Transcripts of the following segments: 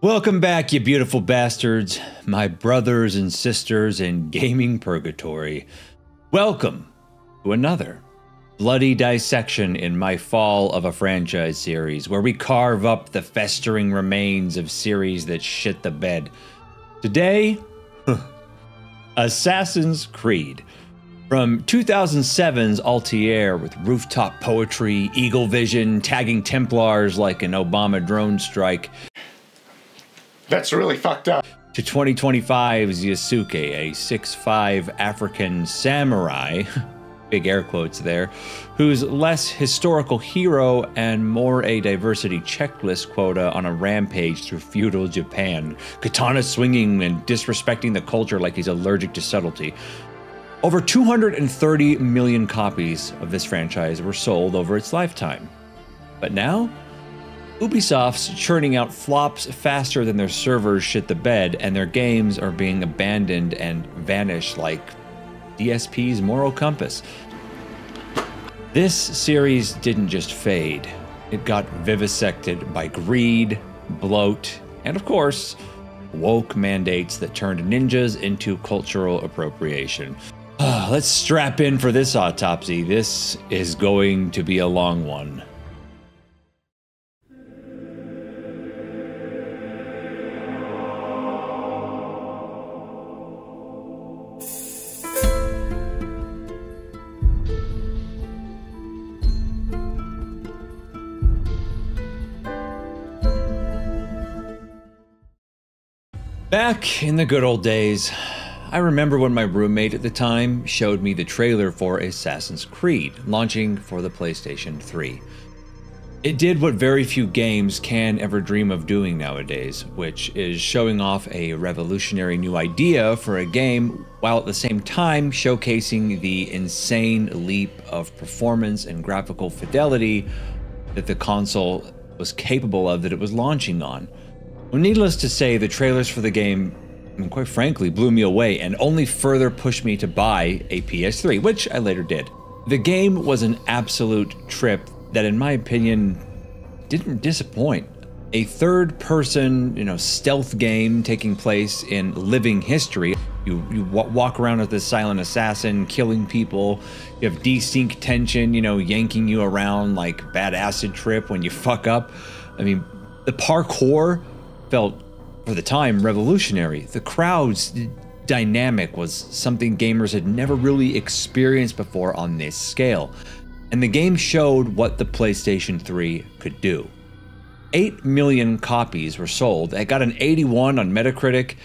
Welcome back, you beautiful bastards, my brothers and sisters in gaming purgatory. Welcome to another bloody dissection in my fall of a franchise series, where we carve up the festering remains of series that shit the bed. Today, Assassin's Creed. From 2007's Altair with rooftop poetry, eagle vision, tagging Templars like an Obama drone strike. That's really fucked up. To 2025's Yasuke, a 6'5" African samurai, big air quotes there, who's less historical hero and more a diversity checklist quota on a rampage through feudal Japan, katana swinging and disrespecting the culture like he's allergic to subtlety. Over 230 million copies of this franchise were sold over its lifetime. But now, Ubisoft's churning out flops faster than their servers shit the bed, and their games are being abandoned and vanish like DSP's moral compass. This series didn't just fade. It got vivisected by greed, bloat, and of course, woke mandates that turned ninjas into cultural appropriation. Let's strap in for this autopsy. This is going to be a long one. Back in the good old days, I remember when my roommate at the time showed me the trailer for Assassin's Creed, launching for the PlayStation 3. It did what very few games can ever dream of doing nowadays, which is showing off a revolutionary new idea for a game, while at the same time showcasing the insane leap of performance and graphical fidelity that the console was capable of that it was launching on. Well, needless to say, the trailers for the game, quite frankly, blew me away and only further pushed me to buy a PS3, which I later did. The game was an absolute trip that, in my opinion, didn't disappoint. A third-person, stealth game taking place in living history. You walk around as this silent assassin, killing people. You have desync tension, yanking you around like bad acid trip when you fuck up. I mean, the parkour felt, for the time, revolutionary. The crowd's dynamic was something gamers had never really experienced before on this scale. And the game showed what the PlayStation 3 could do. 8 million copies were sold. It got an 81 on Metacritic,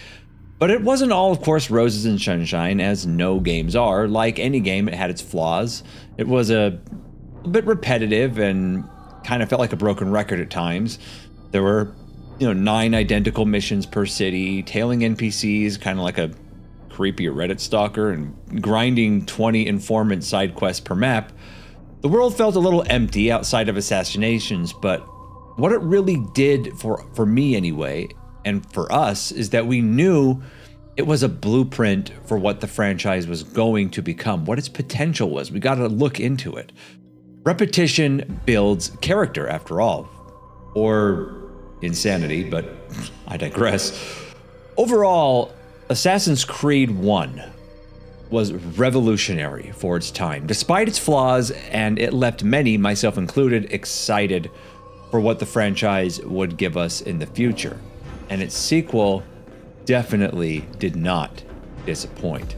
but it wasn't all, of course, roses and sunshine, as no games are. Like any game, it had its flaws. It was a bit repetitive and kind of felt like a broken record at times. There were 9 identical missions per city, tailing NPCs, kind of like a creepy Reddit stalker, and grinding 20 informant side quests per map. The world felt a little empty outside of assassinations, but what it really did, for me anyway, and for us, is that we knew it was a blueprint for what the franchise was going to become, what its potential was. We got to look into it. Repetition builds character, after all. Or insanity, but I digress. Overall, Assassin's Creed 1 was revolutionary for its time, despite its flaws, and it left many, myself included, excited for what the franchise would give us in the future. And its sequel definitely did not disappoint.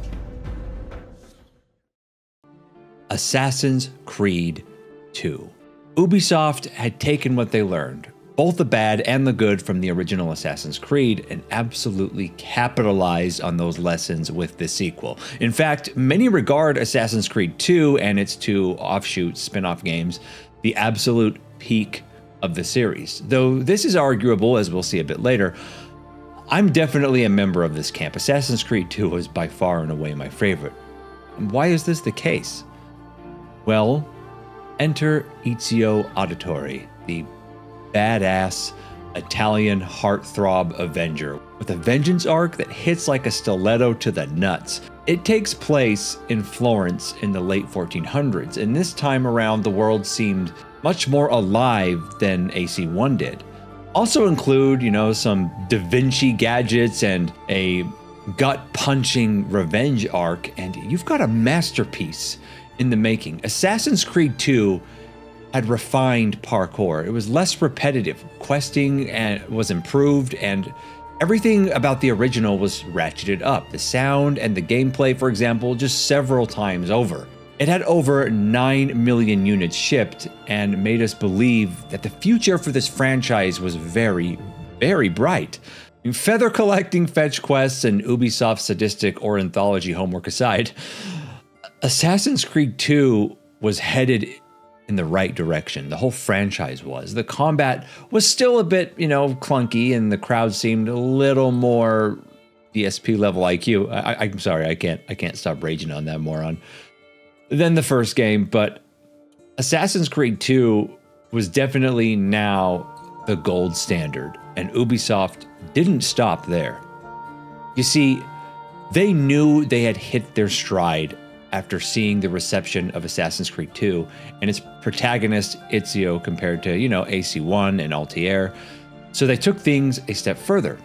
Assassin's Creed 2. Ubisoft had taken what they learned, both the bad and the good, from the original Assassin's Creed, and absolutely capitalized on those lessons with the sequel. In fact, many regard Assassin's Creed 2 and its 2 offshoot spin-off games the absolute peak of the series. Though this is arguable, as we'll see a bit later, I'm definitely a member of this camp. Assassin's Creed 2 was by far and away my favorite. And why is this the case? Well, enter Ezio Auditore, the badass Italian heartthrob Avenger, with a vengeance arc that hits like a stiletto to the nuts. It takes place in Florence in the late 1400s, and this time around the world seemed much more alive than AC1 did. Also include, some Da Vinci gadgets and a gut-punching revenge arc, and you've got a masterpiece in the making. Assassin's Creed 2 had refined parkour. It was less repetitive. Questing was improved, and everything about the original was ratcheted up. The sound and the gameplay, for example, just several times over. It had over 9 million units shipped and made us believe that the future for this franchise was very, very bright. Feather collecting fetch quests and Ubisoft's sadistic or anthology homework aside, Assassin's Creed 2 was headed in the right direction. The whole franchise was. The combat was still a bit, clunky, and the crowd seemed a little more DSP level IQ. I'm sorry, I can't stop raging on that moron. Than the first game, but Assassin's Creed 2 was definitely now the gold standard, and Ubisoft didn't stop there. You see, they knew they had hit their stride after seeing the reception of Assassin's Creed 2 and its protagonist Ezio compared to, AC1 and Altair. So they took things a step further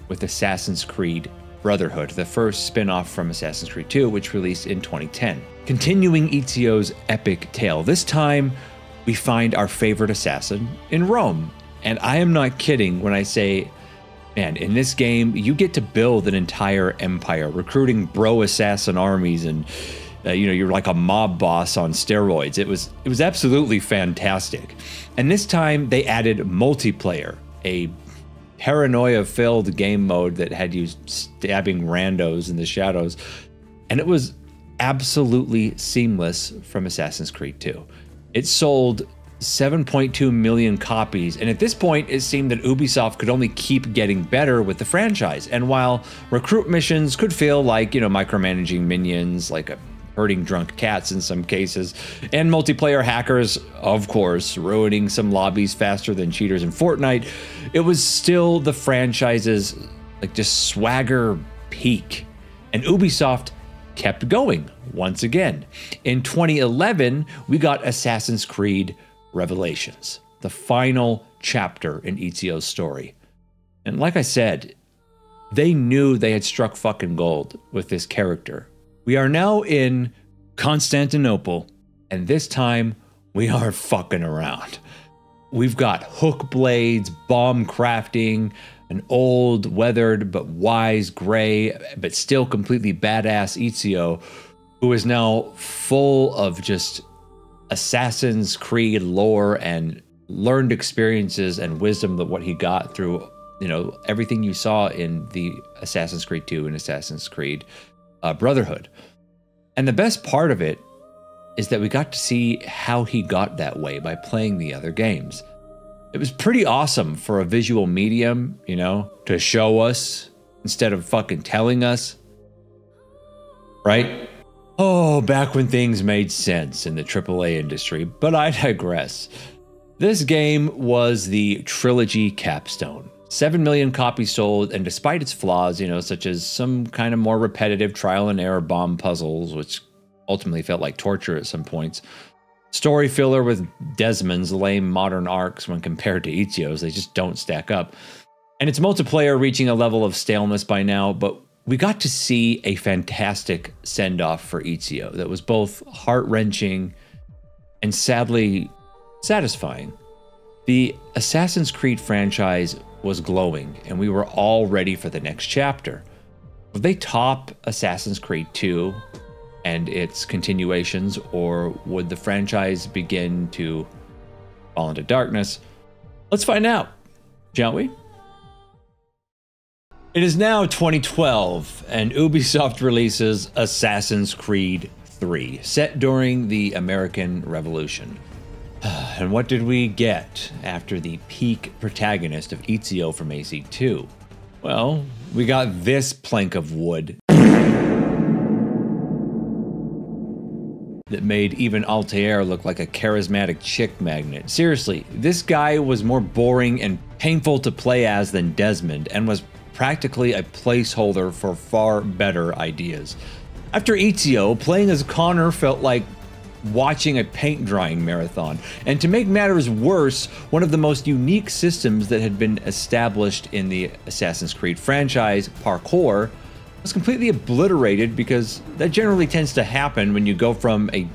with Assassin's Creed Brotherhood, the first spin-off from Assassin's Creed 2, which released in 2010. Continuing Ezio's epic tale, this time we find our favorite assassin in Rome. And I am not kidding when I say, man, in this game, you get to build an entire empire, recruiting bro assassin armies, and you're like a mob boss on steroids. It was absolutely fantastic. And this time they added multiplayer, a paranoia-filled game mode that had you stabbing randos in the shadows, and it was absolutely seamless from Assassin's Creed 2. It sold 7.2 million copies, and at this point it seemed that Ubisoft could only keep getting better with the franchise. And while recruit missions could feel like, micromanaging minions, like herding drunk cats in some cases, and multiplayer hackers, of course, ruining some lobbies faster than cheaters in Fortnite, it was still the franchise's just swagger peak. And Ubisoft kept going once again. In 2011, we got Assassin's Creed Revelations, the final chapter in Ezio's story. And like I said, they knew they had struck fucking gold with this character. We are now in Constantinople, and this time we are fucking around. We've got hook blades, bomb crafting, an old, weathered, but wise, gray, but still completely badass Ezio, who is now full of just Assassin's Creed lore and learned experiences and wisdom of what he got through, everything you saw in the Assassin's Creed 2 and Assassin's Creed Brotherhood. And the best part of it is that we got to see how he got that way by playing the other games. It was pretty awesome for a visual medium, to show us instead of fucking telling us. Right? Oh, back when things made sense in the AAA industry, but I digress. This game was the trilogy capstone. 7 million copies sold, and despite its flaws, such as some kind of more repetitive trial and error bomb puzzles, which ultimately felt like torture at some points, story filler with Desmond's lame modern arcs when compared to Ezio's, they just don't stack up, and its multiplayer reaching a level of staleness by now, but we got to see a fantastic send-off for Ezio that was both heart-wrenching and sadly satisfying. The Assassin's Creed franchise was glowing, and we were all ready for the next chapter. Would they top Assassin's Creed 2 and its continuations, or would the franchise begin to fall into darkness? Let's find out, shall we? It is now 2012, and Ubisoft releases Assassin's Creed 3, set during the American Revolution. And what did we get after the peak protagonist of Ezio from AC2? Well, we got this plank of wood that made even Altair look like a charismatic chick magnet. Seriously, this guy was more boring and painful to play as than Desmond, and was practically a placeholder for far better ideas. After Ezio, playing as Connor felt like watching a paint drying marathon. And to make matters worse, one of the most unique systems that had been established in the Assassin's Creed franchise, Parkour, was completely obliterated, because that generally tends to happen when you go from a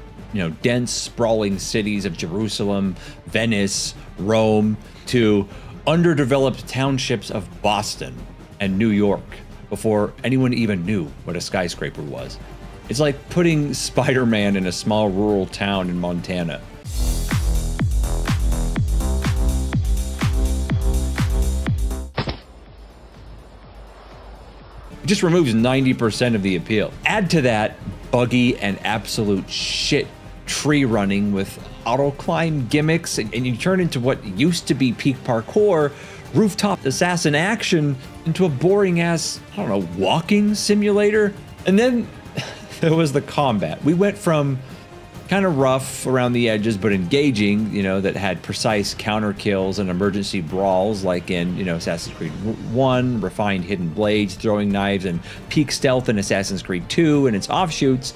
dense, sprawling cities of Jerusalem, Venice, Rome, to underdeveloped townships of Boston and New York before anyone even knew what a skyscraper was. It's like putting Spider-Man in a small rural town in Montana. It just removes 90% of the appeal. Add to that buggy and absolute shit tree running with auto climb gimmicks, and you turn into what used to be peak parkour, rooftop assassin action, into a boring ass, I don't know, walking simulator. And then there was the combat. We went from kind of rough around the edges, but engaging, that had precise counter kills and emergency brawls like in, Assassin's Creed 1, refined hidden blades, throwing knives, and peak stealth in Assassin's Creed 2 and its offshoots,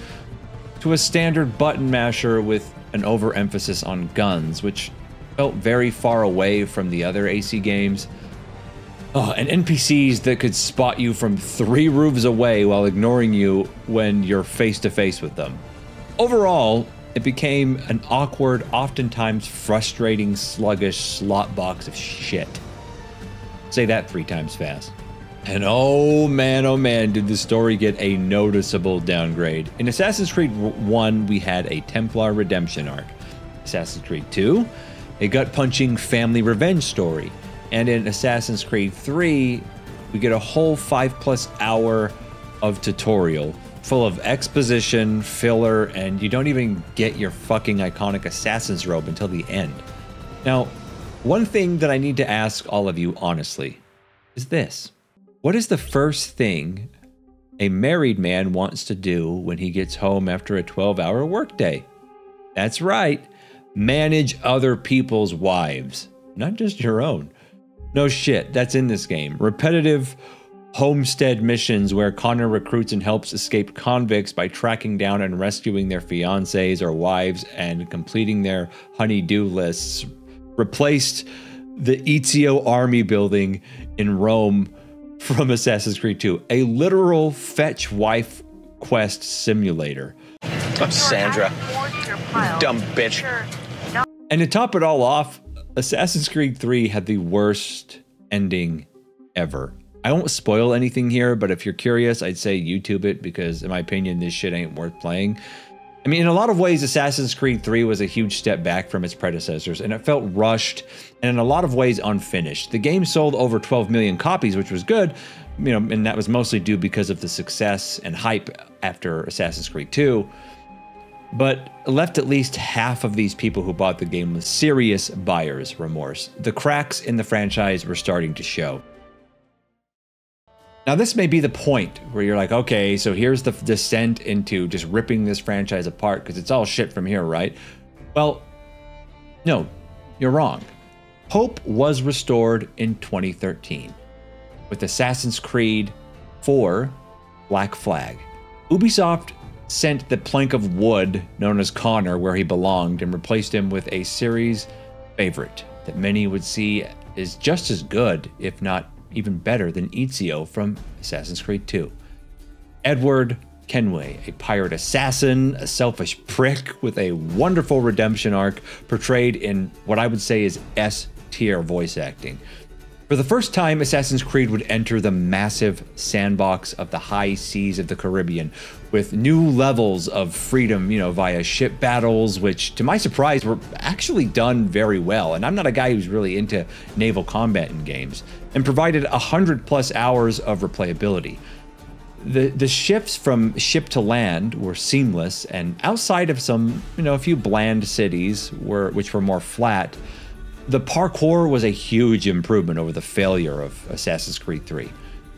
to a standard button masher with an overemphasis on guns, which felt very far away from the other AC games. Oh, and NPCs that could spot you from 3 roofs away while ignoring you when you're face to face with them. Overall, it became an awkward, oftentimes frustrating, sluggish slot box of shit. Say that 3 times fast. And oh man, did the story get a noticeable downgrade. In Assassin's Creed 1, we had a Templar redemption arc. Assassin's Creed 2, a gut-punching family revenge story. And in Assassin's Creed 3, we get a whole 5+ hour of tutorial full of exposition, filler, and you don't even get your fucking iconic assassin's robe until the end. Now, one thing that I need to ask all of you honestly is this. What is the first thing a married man wants to do when he gets home after a 12-hour workday? That's right, manage other people's wives, not just your own. No shit, that's in this game. Repetitive homestead missions where Connor recruits and helps escape convicts by tracking down and rescuing their fiancés or wives and completing their honey-do lists replaced the Ezio army building in Rome from Assassin's Creed 2, a literal fetch wife quest simulator. I'm Sandra, you dumb bitch. And to top it all off, Assassin's Creed 3 had the worst ending ever. I won't spoil anything here, but if you're curious, I'd say YouTube it, because in my opinion, this shit ain't worth playing. I mean, in a lot of ways, Assassin's Creed 3 was a huge step back from its predecessors, and it felt rushed and in a lot of ways unfinished. The game sold over 12 million copies, which was good, and that was mostly due because of the success and hype after Assassin's Creed 2. But left at least half of these people who bought the game with serious buyer's remorse. The cracks in the franchise were starting to show. Now, this may be the point where you're like, okay, so here's the descent into just ripping this franchise apart because it's all shit from here, right? Well, no, you're wrong. Hope was restored in 2013 with Assassin's Creed 4 Black Flag. Ubisoft sent the plank of wood known as Connor where he belonged and replaced him with a series favorite that many would see is just as good, if not even better, than Ezio from Assassin's Creed 2. Edward Kenway, a pirate assassin, a selfish prick with a wonderful redemption arc portrayed in what I would say is S-tier voice acting. For the first time, Assassin's Creed would enter the massive sandbox of the high seas of the Caribbean with new levels of freedom, via ship battles, which to my surprise were actually done very well. And I'm not a guy who's really into naval combat in games, and provided 100+ hours of replayability. The shifts from ship to land were seamless, and outside of some, a few bland cities which were more flat, the parkour was a huge improvement over the failure of Assassin's Creed 3.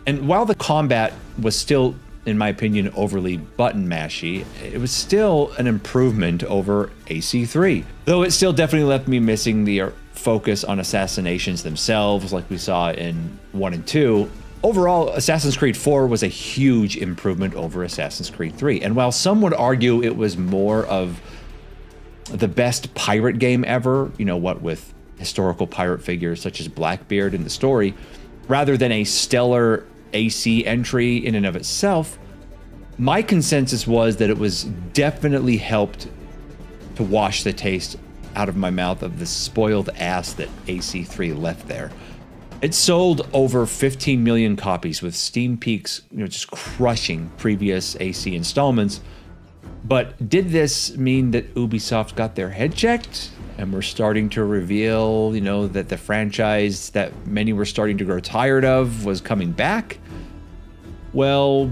And while the combat was still, in my opinion, overly button mashy, it was still an improvement over AC3. Though it still definitely left me missing the focus on assassinations themselves like we saw in 1 and 2. Overall, Assassin's Creed 4 was a huge improvement over Assassin's Creed 3. And while some would argue it was more of the best pirate game ever, you know, what with historical pirate figures such as Blackbeard in the story, rather than a stellar AC entry in and of itself, my consensus was that it was definitely helped to wash the taste out of my mouth of the spoiled ass that AC3 left there. It sold over 15 million copies, with Steam peaks, you know, just crushing previous AC installments. But did this mean that Ubisoft got their head checked and we're starting to reveal, you know, that the franchise that many were starting to grow tired of was coming back? Well,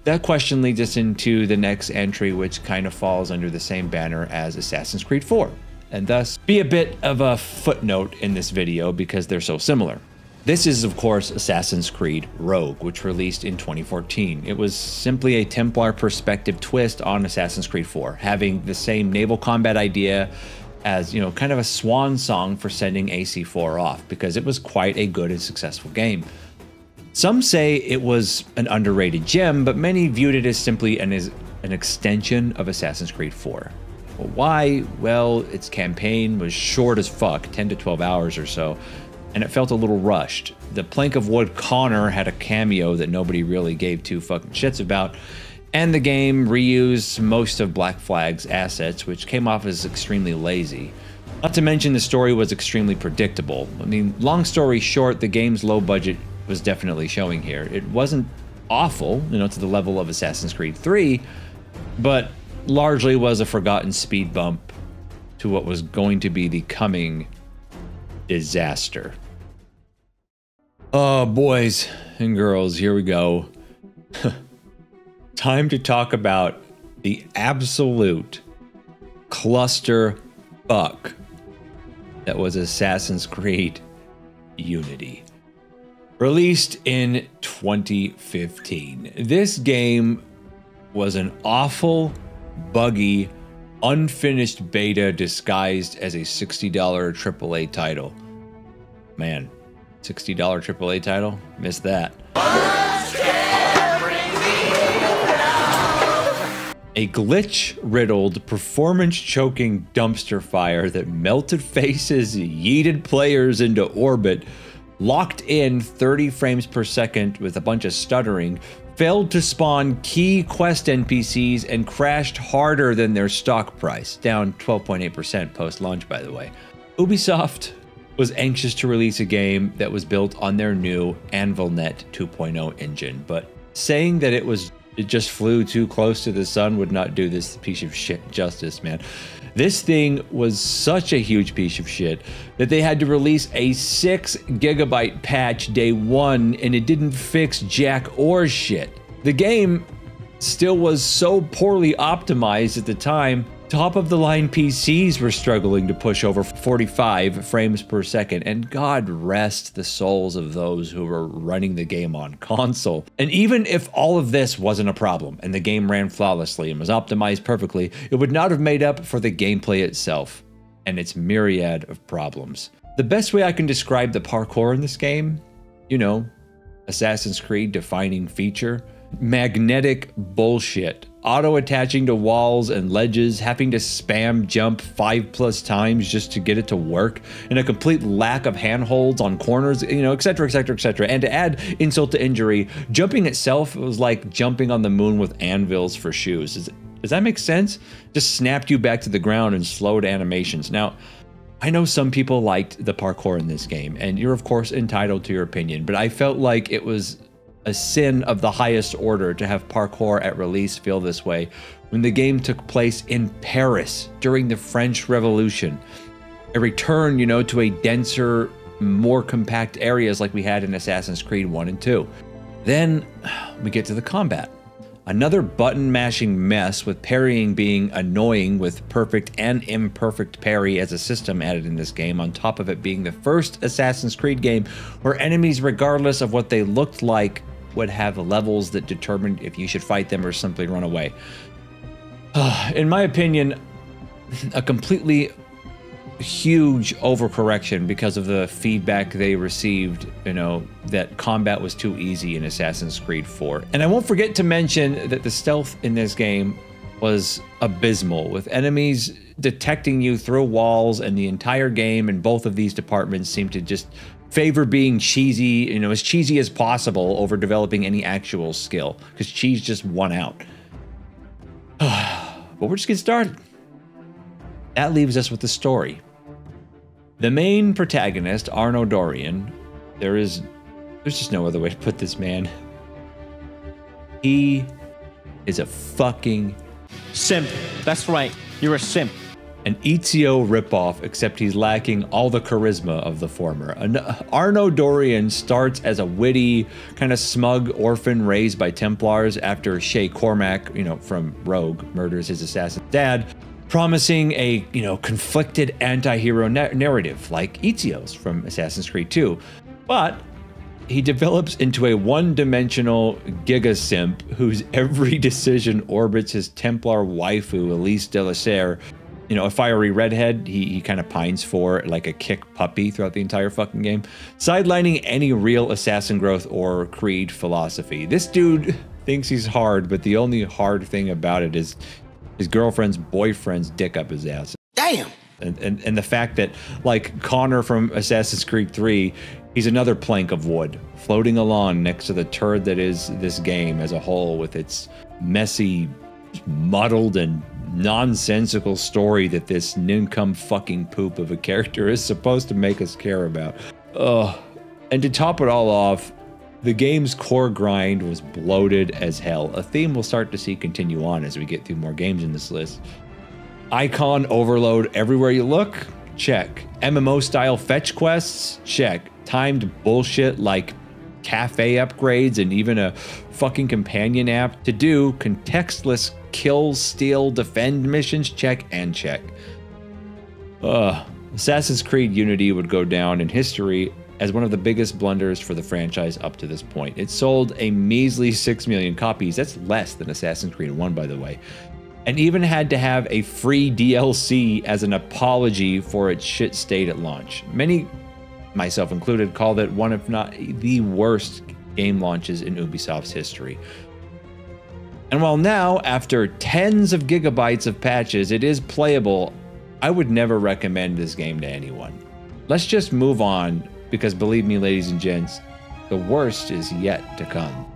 that question leads us into the next entry, which kind of falls under the same banner as Assassin's Creed 4, and thus be a bit of a footnote in this video because they're so similar. This is, of course, Assassin's Creed Rogue, which released in 2014. It was simply a Templar perspective twist on Assassin's Creed 4, having the same naval combat idea as, you know, kind of a swan song for sending AC4 off, because it was quite a good and successful game. Some say it was an underrated gem, but many viewed it as simply an extension of Assassin's Creed 4. Well, why? Well, its campaign was short as fuck, 10 to 12 hours or so, and it felt a little rushed. The Plank of Wood Connor had a cameo that nobody really gave two fucking shits about, and the game reused most of Black Flag's assets, which came off as extremely lazy. Not to mention the story was extremely predictable. I mean, long story short, the game's low budget was definitely showing here. It wasn't awful, you know, to the level of Assassin's Creed 3, but largely was a forgotten speed bump to what was going to be the coming disaster. Oh, boys and girls, here we go. Time to talk about the absolute cluster fuck that was Assassin's Creed Unity. Released in 2015. This game was an awful, buggy, unfinished beta disguised as a $60 AAA title. Man, $60 AAA title? Missed that. A glitch-riddled, performance-choking dumpster fire that melted faces, yeeted players into orbit, locked in 30 frames per second with a bunch of stuttering, failed to spawn key quest NPCs, and crashed harder than their stock price, down 12.8% post-launch, by the way. Ubisoft was anxious to release a game that was built on their new AnvilNet 2.0 engine, but saying that it just flew too close to the sun would not do this piece of shit justice, man. This thing was such a huge piece of shit that they had to release a 6 GB patch day one, and it didn't fix jack or shit. The game still was so poorly optimized at the time, top-of-the-line PCs were struggling to push over 45 frames per second, and God rest the souls of those who were running the game on console. And even if all of this wasn't a problem, and the game ran flawlessly and was optimized perfectly, it would not have made up for the gameplay itself and its myriad of problems. The best way I can describe the parkour in this game, you know, Assassin's Creed defining feature, magnetic bullshit. Auto-attaching to walls and ledges, having to spam jump 5+ times just to get it to work, and a complete lack of handholds on corners, you know, etc, etc, etc. And to add insult to injury, jumping itself was like jumping on the moon with anvils for shoes. Does that make sense? Just snapped you back to the ground and slowed animations. Now, I know some people liked the parkour in this game, and you're of course entitled to your opinion, but I felt like it was a sin of the highest order to have parkour at release feel this way when the game took place in Paris during the French Revolution. A return, you know, to a denser, more compact areas like we had in Assassin's Creed 1 and 2. Then we get to the combat. Another button-mashing mess, with parrying being annoying with perfect and imperfect parry as a system added in this game, on top of it being the first Assassin's Creed game where enemies, regardless of what they looked like, would have levels that determined if you should fight them or simply run away. In my opinion, a completely huge overcorrection because of the feedback they received, you know, that combat was too easy in Assassin's Creed 4. And I won't forget to mention that the stealth in this game was abysmal, with enemies detecting you through walls, and the entire game in both of these departments seemed to just favor being cheesy, you know, as cheesy as possible over developing any actual skill, because cheese just won out. But we're just getting started. That leaves us with the story. The main protagonist, Arno Dorian, there's just no other way to put this man. He is a fucking simp. That's right. You're a simp. An Ezio ripoff, except he's lacking all the charisma of the former. Arno Dorian starts as a witty, kind of smug orphan raised by Templars after Shay Cormac, you know, from Rogue, murders his assassin's dad, promising a, you know, conflicted anti-hero narrative like Ezio's from Assassin's Creed 2. But he develops into a one-dimensional giga simp whose every decision orbits his Templar waifu, Elise de la Serre, you know, a fiery redhead he kind of pines for, like a kick puppy throughout the entire fucking game, sidelining any real assassin growth or Creed philosophy. This dude thinks he's hard, but the only hard thing about it is his girlfriend's boyfriend's dick up his ass. Damn! And the fact that, like Connor from Assassin's Creed 3, he's another plank of wood floating along next to the turd that is this game as a whole, with its messy, muddled, and nonsensical story that this nincome fucking poop of a character is supposed to make us care about. Ugh. And to top it all off, the game's core grind was bloated as hell, a theme we'll start to see continue on as we get through more games in this list. Icon overload everywhere you look? Check. MMO-style fetch quests? Check. Timed bullshit like cafe upgrades and even a fucking companion app to do contextless kill, steal, defend missions? Check and check. Assassin's Creed Unity would go down in history as one of the biggest blunders for the franchise up to this point. It sold a measly 6 million copies. That's less than Assassin's Creed 1, by the way. And even had to have a free DLC as an apology for its shit state at launch. Many, myself included, called it one of not the worst game launches in Ubisoft's history. And while now, after tens of gigabytes of patches, it is playable, I would never recommend this game to anyone. Let's just move on, because believe me, ladies and gents, the worst is yet to come.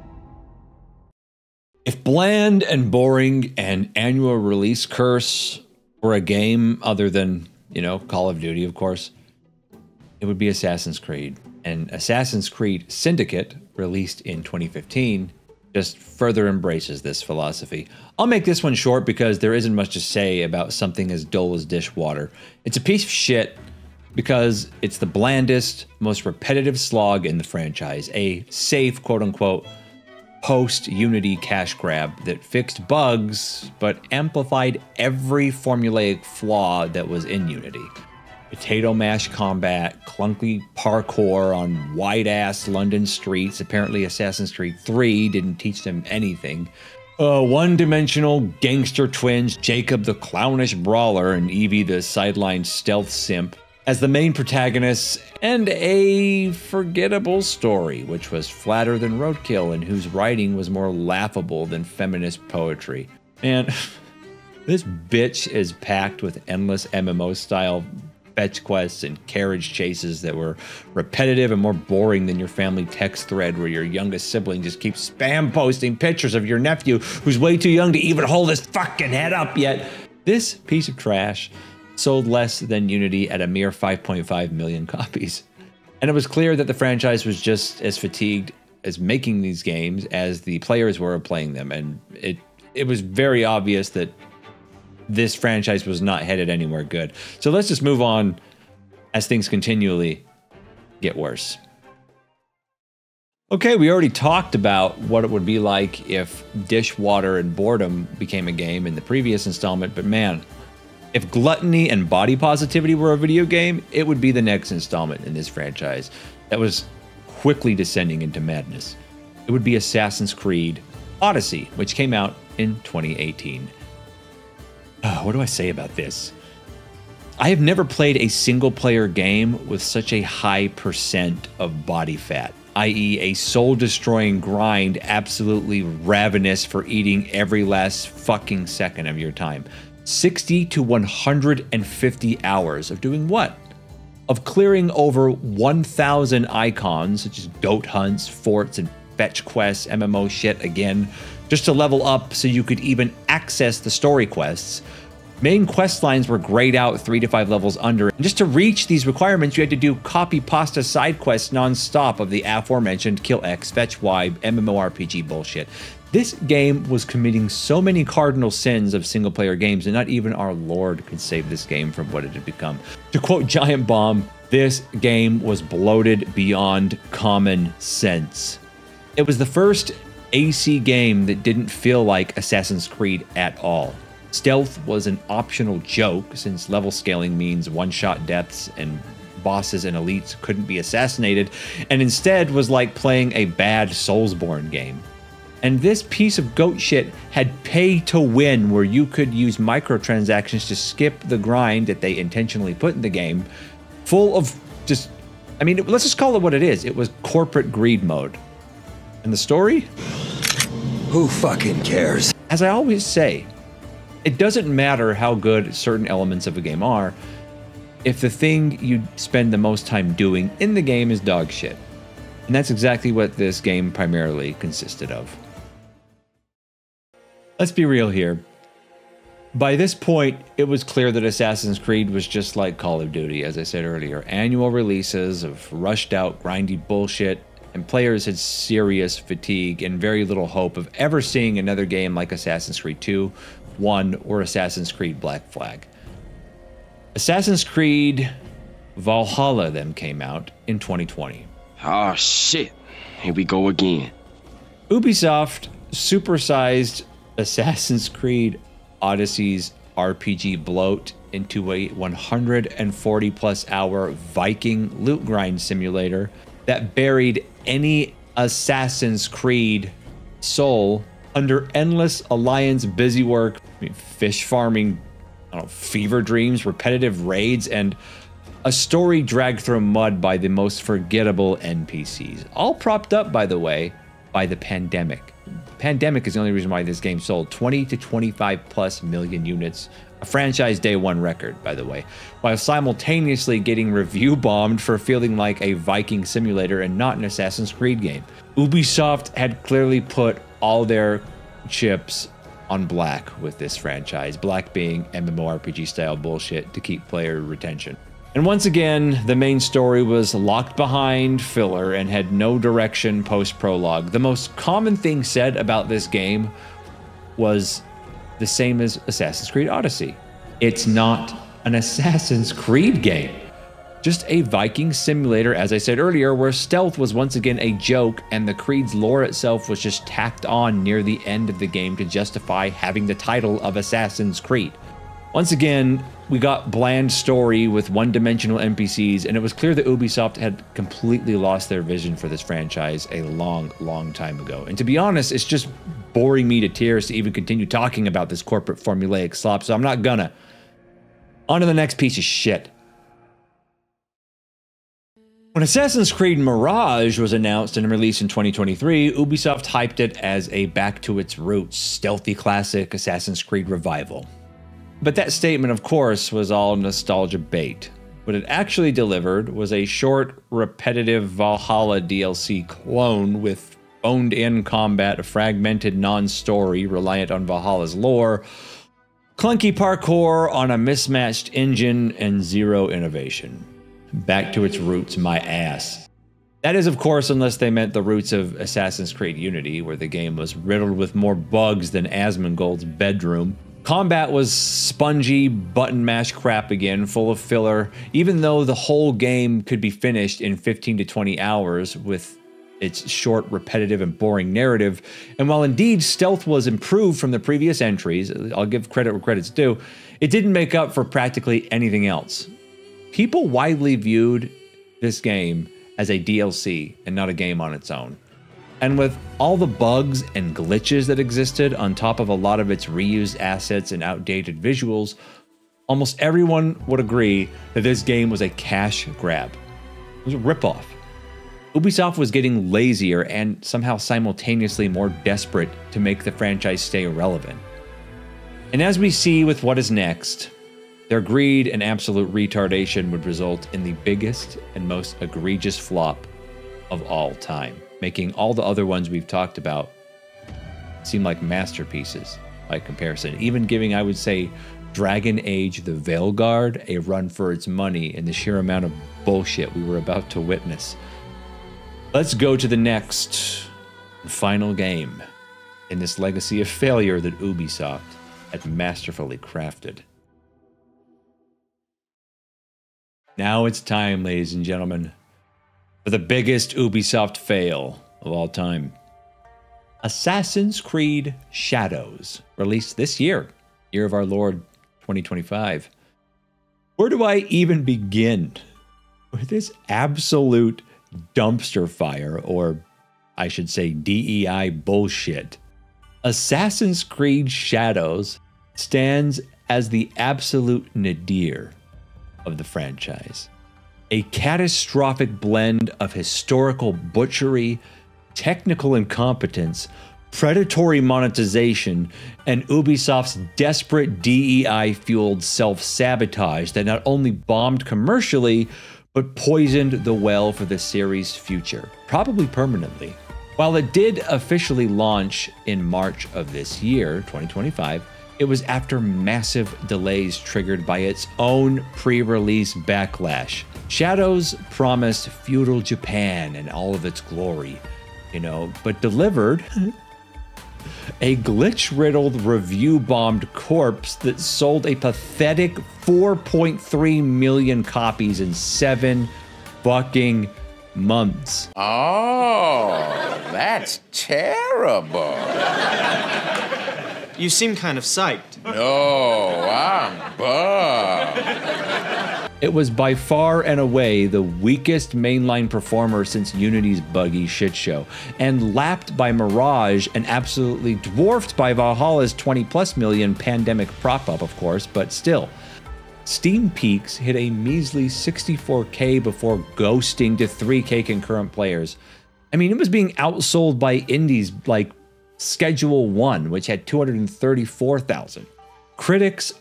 If bland and boring and annual release curse were a game other than, you know, Call of Duty, of course, it would be Assassin's Creed. And Assassin's Creed Syndicate, released in 2015, just further embraces this philosophy. I'll make this one short because there isn't much to say about something as dull as dishwater. It's a piece of shit because it's the blandest, most repetitive slog in the franchise, a safe, quote-unquote, post-Unity cash grab that fixed bugs, but amplified every formulaic flaw that was in Unity. Potato mash combat, clunky parkour on wide-ass London streets. Apparently Assassin's Creed 3 didn't teach them anything. One-dimensional gangster twins, Jacob the clownish brawler and Evie the sideline stealth simp, as the main protagonists, and a forgettable story, which was flatter than roadkill and whose writing was more laughable than feminist poetry. Man, this bitch is packed with endless MMO-style fetch quests and carriage chases that were repetitive and more boring than your family text thread where your youngest sibling just keeps spam posting pictures of your nephew who's way too young to even hold his fucking head up yet. This piece of trash sold less than Unity at a mere 5.5 million copies. And it was clear that the franchise was just as fatigued as making these games as the players were playing them. And it was very obvious that this franchise was not headed anywhere good. So let's just move on as things continually get worse. Okay, we already talked about what it would be like if dishwater and boredom became a game in the previous installment, but man, if gluttony and body positivity were a video game, it would be the next installment in this franchise that was quickly descending into madness. It would be Assassin's Creed Odyssey, which came out in 2018. What do I say about this? I have never played a single-player game with such a high percent of body fat. i.e. a soul-destroying grind, absolutely ravenous for eating every last fucking second of your time. 60 to 150 hours of doing what? Of clearing over 1,000 icons, such as goat hunts, forts, and fetch quests, MMO shit again, just to level up so you could even access the story quests. Main quest lines were grayed out 3 to 5 levels under. And just to reach these requirements, you had to do copy-pasta side quests non-stop of the aforementioned Kill X, Fetch Y, MMORPG bullshit. This game was committing so many cardinal sins of single-player games, and not even our Lord could save this game from what it had become. To quote Giant Bomb, this game was bloated beyond common sense. It was the first AC game that didn't feel like Assassin's Creed at all. Stealth was an optional joke, since level scaling means one-shot deaths and bosses and elites couldn't be assassinated, and instead was like playing a bad Soulsborne game. And this piece of goat shit had pay to win, where you could use microtransactions to skip the grind that they intentionally put in the game, full of just, I mean, let's just call it what it is. It was corporate greed mode. And the story? Who fucking cares? As I always say, it doesn't matter how good certain elements of a game are if the thing you spend the most time doing in the game is dog shit. And that's exactly what this game primarily consisted of. Let's be real here. By this point, it was clear that Assassin's Creed was just like Call of Duty, as I said earlier. Annual releases of rushed out, grindy bullshit, and players had serious fatigue and very little hope of ever seeing another game like Assassin's Creed 2, 1, or Assassin's Creed Black Flag. Assassin's Creed Valhalla then came out in 2020. Oh shit, here we go again. Ubisoft supersized Assassin's Creed Odyssey's RPG bloat into a 140 plus hour Viking loot grind simulator that buried any Assassin's Creed soul under endless alliance busywork, fish farming, fever dreams, repetitive raids, and a story dragged through mud by the most forgettable NPCs. All propped up, by the way, by the pandemic. Pandemic is the only reason why this game sold 20 to 25 plus million units, a franchise day one record, by the way, while simultaneously getting review bombed for feeling like a Viking simulator and not an Assassin's Creed game. Ubisoft had clearly put all their chips on black with this franchise, black being MMORPG style bullshit to keep player retention. And once again, the main story was locked behind filler and had no direction post-prologue. The most common thing said about this game was the same as Assassin's Creed Odyssey. It's not an Assassin's Creed game. Just a Viking simulator, as I said earlier, where stealth was once again a joke and the Creed's lore itself was just tacked on near the end of the game to justify having the title of Assassin's Creed. Once again, we got bland story with one-dimensional NPCs, and it was clear that Ubisoft had completely lost their vision for this franchise a long, long time ago. And to be honest, it's just boring me to tears to even continue talking about this corporate formulaic slop, so I'm not gonna. On to the next piece of shit. When Assassin's Creed Mirage was announced and released in 2023, Ubisoft hyped it as a back-to-its-roots, stealthy classic Assassin's Creed revival. But that statement, of course, was all nostalgia bait. What it actually delivered was a short, repetitive Valhalla DLC clone with phoned-in combat, a fragmented non-story reliant on Valhalla's lore, clunky parkour on a mismatched engine, and zero innovation. Back to its roots, my ass. That is, of course, unless they meant the roots of Assassin's Creed Unity, where the game was riddled with more bugs than Asmongold's bedroom. Combat was spongy, button mash crap again, full of filler, even though the whole game could be finished in 15 to 20 hours with its short, repetitive, and boring narrative. And while indeed stealth was improved from the previous entries, I'll give credit where credit's due, it didn't make up for practically anything else. People widely viewed this game as a DLC and not a game on its own. And with all the bugs and glitches that existed on top of a lot of its reused assets and outdated visuals, almost everyone would agree that this game was a cash grab. It was a ripoff. Ubisoft was getting lazier and somehow simultaneously more desperate to make the franchise stay relevant. And as we see with what is next, their greed and absolute retardation would result in the biggest and most egregious flop of all time, making all the other ones we've talked about seem like masterpieces by comparison, even giving, I would say, Dragon Age the Veilguard a run for its money in the sheer amount of bullshit we were about to witness. Let's go to the next and final game in this legacy of failure that Ubisoft had masterfully crafted. Now it's time, ladies and gentlemen, for the biggest Ubisoft fail of all time. Assassin's Creed Shadows, released this year, year of our Lord 2025. Where do I even begin with this absolute dumpster fire, or I should say DEI bullshit? Assassin's Creed Shadows stands as the absolute nadir of the franchise. A catastrophic blend of historical butchery, technical incompetence, predatory monetization, and Ubisoft's desperate DEI-fueled self-sabotage that not only bombed commercially, but poisoned the well for the series' future, probably permanently. While it did officially launch in March of this year, 2025, it was after massive delays triggered by its own pre-release backlash. Shadows promised feudal Japan and all of its glory, but delivered a glitch-riddled, review-bombed corpse that sold a pathetic 4.3 million copies in 7 fucking months. Oh, that's terrible. You seem kind of psyched. No, I'm bummed. It was by far and away the weakest mainline performer since Unity's buggy shitshow, and lapped by Mirage and absolutely dwarfed by Valhalla's 20+ million pandemic prop-up, of course, but still. Steam peaks hit a measly 64K before ghosting to 3K concurrent players. I mean, it was being outsold by indies like Schedule 1, which had 234,000. Critics,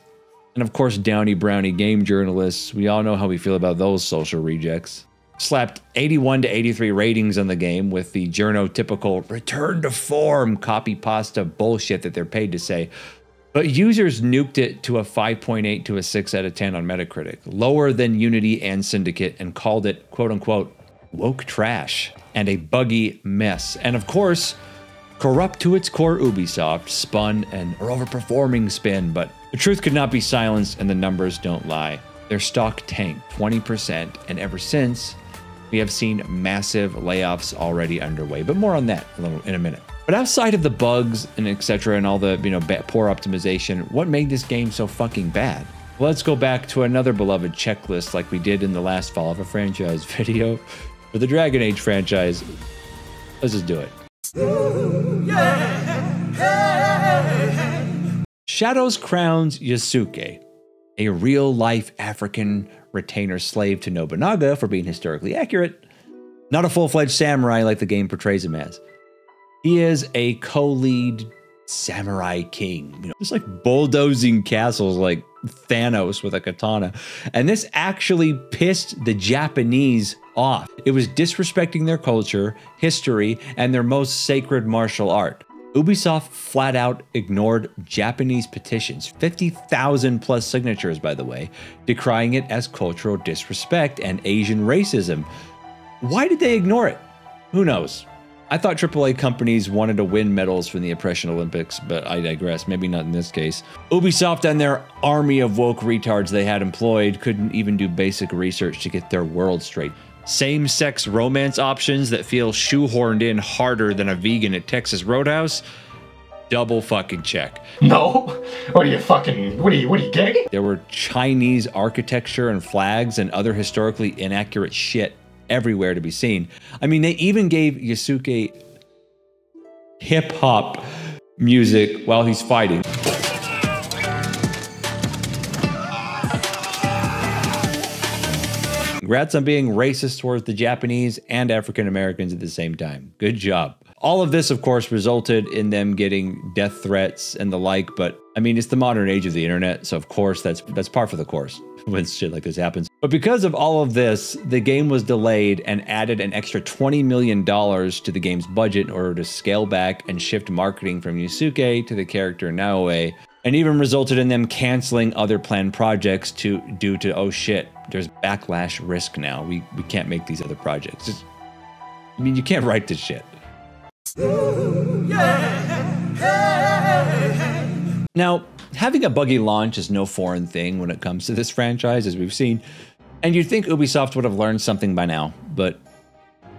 and of course Downy Brownie game journalists, we all know how we feel about those social rejects, slapped 81 to 83 ratings on the game with the journo-typical return to form copy-pasta bullshit that they're paid to say. But users nuked it to a 5.8 to a 6 out of 10 on Metacritic, lower than Unity and Syndicate, and called it, quote-unquote, woke trash and a buggy mess. And of course, corrupt to its core Ubisoft spun an overperforming spin, but the truth could not be silenced and the numbers don't lie. Their stock tanked 20%, and ever since, we have seen massive layoffs already underway, but more on that in a minute. But outside of the bugs and etc. and all the poor optimization, what made this game so fucking bad? Well, let's go back to another beloved checklist like we did in the last Fall of a Franchise video for the Dragon Age franchise. Let's just do it. Shadows crowns Yasuke, a real-life African retainer slave to Nobunaga for being historically accurate, not a full-fledged samurai like the game portrays him as. He is a co-lead samurai king, just like bulldozing castles like Thanos with a katana. And this actually pissed the Japanese off. It was disrespecting their culture, history, and their most sacred martial art. Ubisoft flat out ignored Japanese petitions, 50,000 plus signatures, by the way, decrying it as cultural disrespect and Asian racism. Why did they ignore it? Who knows? I thought AAA companies wanted to win medals from the Oppression Olympics, but I digress, maybe not in this case. Ubisoft and their army of woke retards they had employed couldn't even do basic research to get their world straight. Same-sex romance options that feel shoehorned in harder than a vegan at Texas Roadhouse? Double fucking check. No? What are you gay? There were Chinese architecture and flags and other historically inaccurate shit everywhere to be seen. I mean, they even gave Yasuke hip-hop music while he's fighting. Congrats on being racist towards the Japanese and African Americans at the same time. Good job. All of this, of course, resulted in them getting death threats and the like, but I mean, it's the modern age of the internet, so of course that's par for the course when shit like this happens. But because of all of this, the game was delayed and added an extra $20 million to the game's budget in order to scale back and shift marketing from Yasuke to the character Naoe, and even resulted in them canceling other planned projects due to, oh shit, there's backlash risk now. We can't make these other projects. I mean, you can't write this shit. Now, having a buggy launch is no foreign thing when it comes to this franchise, as we've seen, and you'd think Ubisoft would have learned something by now, but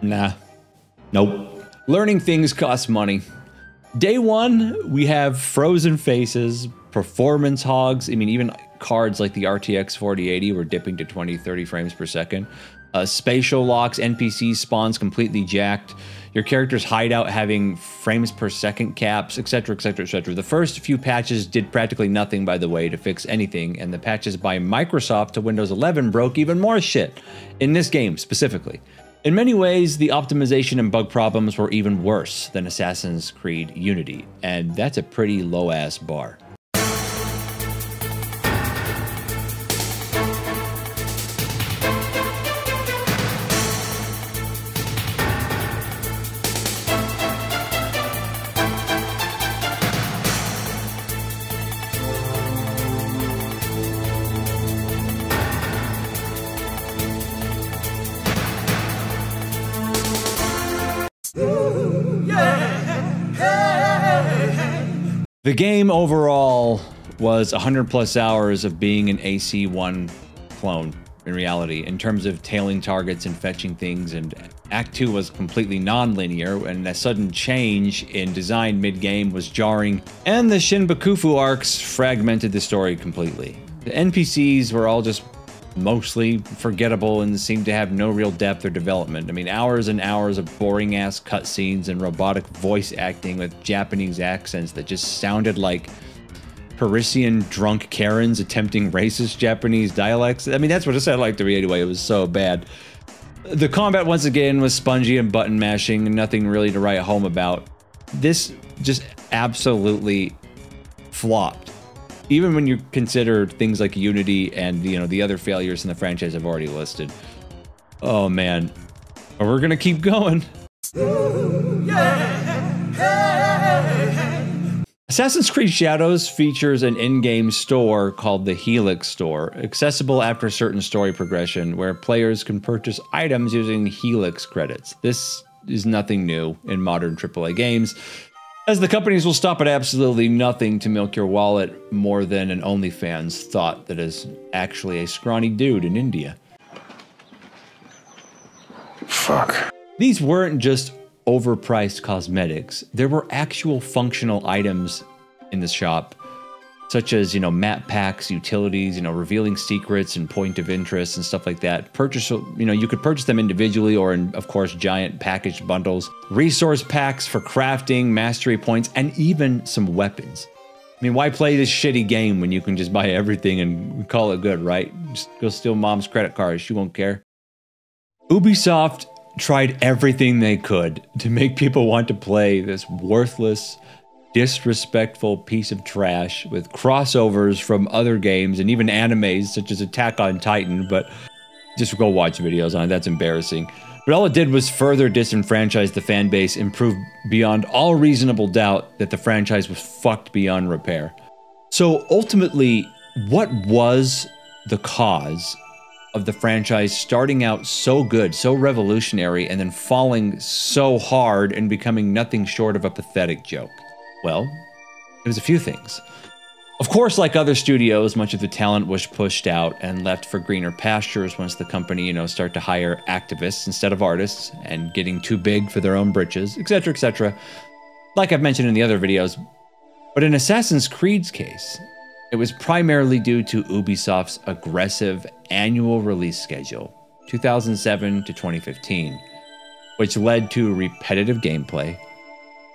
nah, nope. Learning things costs money. Day one, we have frozen faces, performance hogs. I mean, even cards like the RTX 4080 were dipping to 20, 30 frames per second. Spatial locks, NPC spawns completely jacked. Your character's hideout having frames per second caps, etc., etc., etc. The first few patches did practically nothing, by the way, to fix anything, and the patches by Microsoft to Windows 11 broke even more shit, in this game specifically. In many ways, the optimization and bug problems were even worse than Assassin's Creed Unity, and that's a pretty low-ass bar. The game overall was 100 plus hours of being an AC1 clone in reality, in terms of tailing targets and fetching things, and Act 2 was completely non-linear, and a sudden change in design mid-game was jarring, and the Shinbakufu arcs fragmented the story completely. The NPCs were all just mostly forgettable and seemed to have no real depth or development. I mean, hours and hours of boring-ass cutscenes and robotic voice acting with Japanese accents that just sounded like Parisian drunk Karens attempting racist Japanese dialects. I mean, that's what it sounded like to me anyway. It was so bad. The combat, once again, was spongy and button mashing and nothing really to write home about. This just absolutely flopped. Even when you consider things like Unity and, you know, the other failures in the franchise I've already listed. Oh man, but we're gonna keep going. Assassin's Creed Shadows features an in-game store called the Helix Store, accessible after certain story progression, where players can purchase items using Helix credits. This is nothing new in modern AAA games, as the companies will stop at absolutely nothing to milk your wallet more than an OnlyFans thought that is actually a scrawny dude in India. Fuck. These weren't just overpriced cosmetics. There were actual functional items in the shop, such as, you know, map packs, utilities, you know, revealing secrets and point of interest and stuff like that. You could purchase them individually or in, of course, giant packaged bundles. Resource packs for crafting, mastery points, and even some weapons. I mean, why play this shitty game when you can just buy everything and call it good, right? Just go steal mom's credit card, she won't care. Ubisoft tried everything they could to make people want to play this worthless, disrespectful piece of trash with crossovers from other games and even animes such as Attack on Titan, but just go watch videos on it, that's embarrassing. But all it did was further disenfranchise the fan base and prove beyond all reasonable doubt that the franchise was fucked beyond repair. So ultimately, what was the cause of the franchise starting out so good, so revolutionary, and then falling so hard and becoming nothing short of a pathetic joke? Well, it was a few things. Of course, like other studios, much of the talent was pushed out and left for greener pastures once the company, you know, start to hire activists instead of artists and getting too big for their own britches, etc., etc. Like I've mentioned in the other videos. But in Assassin's Creed's case, it was primarily due to Ubisoft's aggressive annual release schedule, 2007 to 2015, which led to repetitive gameplay,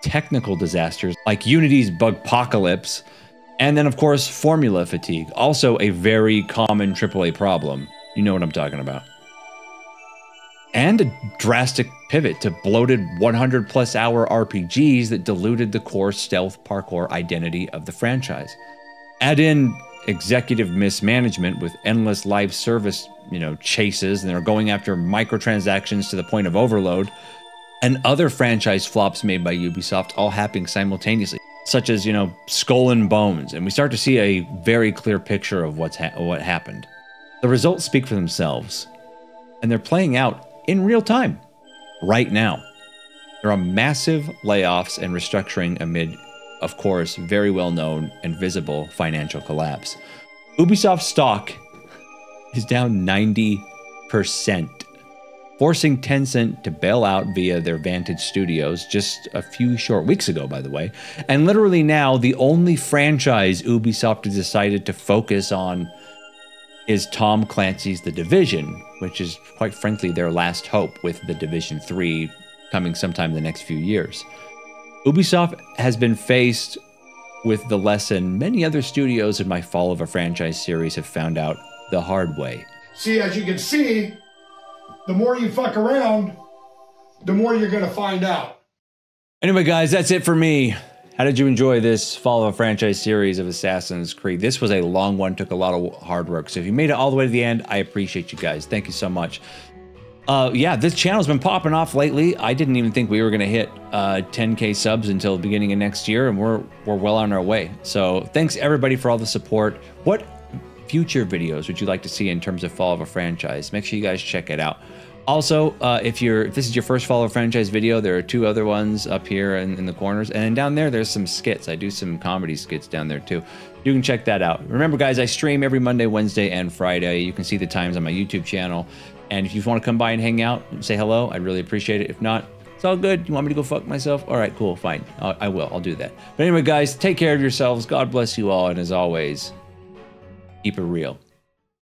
technical disasters like Unity's Bugpocalypse, and then of course formula fatigue, also a very common AAA problem. You know what I'm talking about. and a drastic pivot to bloated 100+ hour RPGs that diluted the core stealth parkour identity of the franchise. Add in executive mismanagement with endless live service, chases, and they're going after microtransactions to the point of overload, and other franchise flops made by Ubisoft all happening simultaneously, such as, Skull and Bones, and we start to see a very clear picture of what happened. The results speak for themselves, and they're playing out in real time, right now. There are massive layoffs and restructuring amid, of course, very well-known and visible financial collapse. Ubisoft stock is down 90%, forcing Tencent to bail out via their Vantage Studios just a few short weeks ago, by the way. And literally now, the only franchise Ubisoft has decided to focus on is Tom Clancy's The Division, which is, quite frankly, their last hope, with The Division 3 coming sometime in the next few years. Ubisoft has been faced with the lesson many other studios in my Fall of a Franchise series have found out the hard way. See, as you can see, the more you fuck around, the more you're gonna find out. Anyway, guys, that's it for me. How did you enjoy this Fall of a Franchise series of Assassin's Creed? This was a long one, took a lot of hard work. So if you made it all the way to the end, I appreciate you guys. Thank you so much. Yeah, this channel's been popping off lately. I didn't even think we were gonna hit 10K subs until the beginning of next year, and we're well on our way. So thanks everybody for all the support. What future videos would you like to see in terms of Fall of a Franchise? Make sure you guys check it out. Also, if this is your first Fall of a Franchise video, there are 2 other ones up here in the corners, and then down there's some skits. I do some comedy skits down there too. You can check that out. Remember, guys, I stream every Monday, Wednesday, and Friday. You can see the times on my YouTube channel. And if you want to come by and hang out and say hello, I'd really appreciate it. If not, it's all good. You want me to go fuck myself? All right, cool, fine. I will. I'll do that. But anyway, guys, take care of yourselves. God bless you all. And as always, keep it real.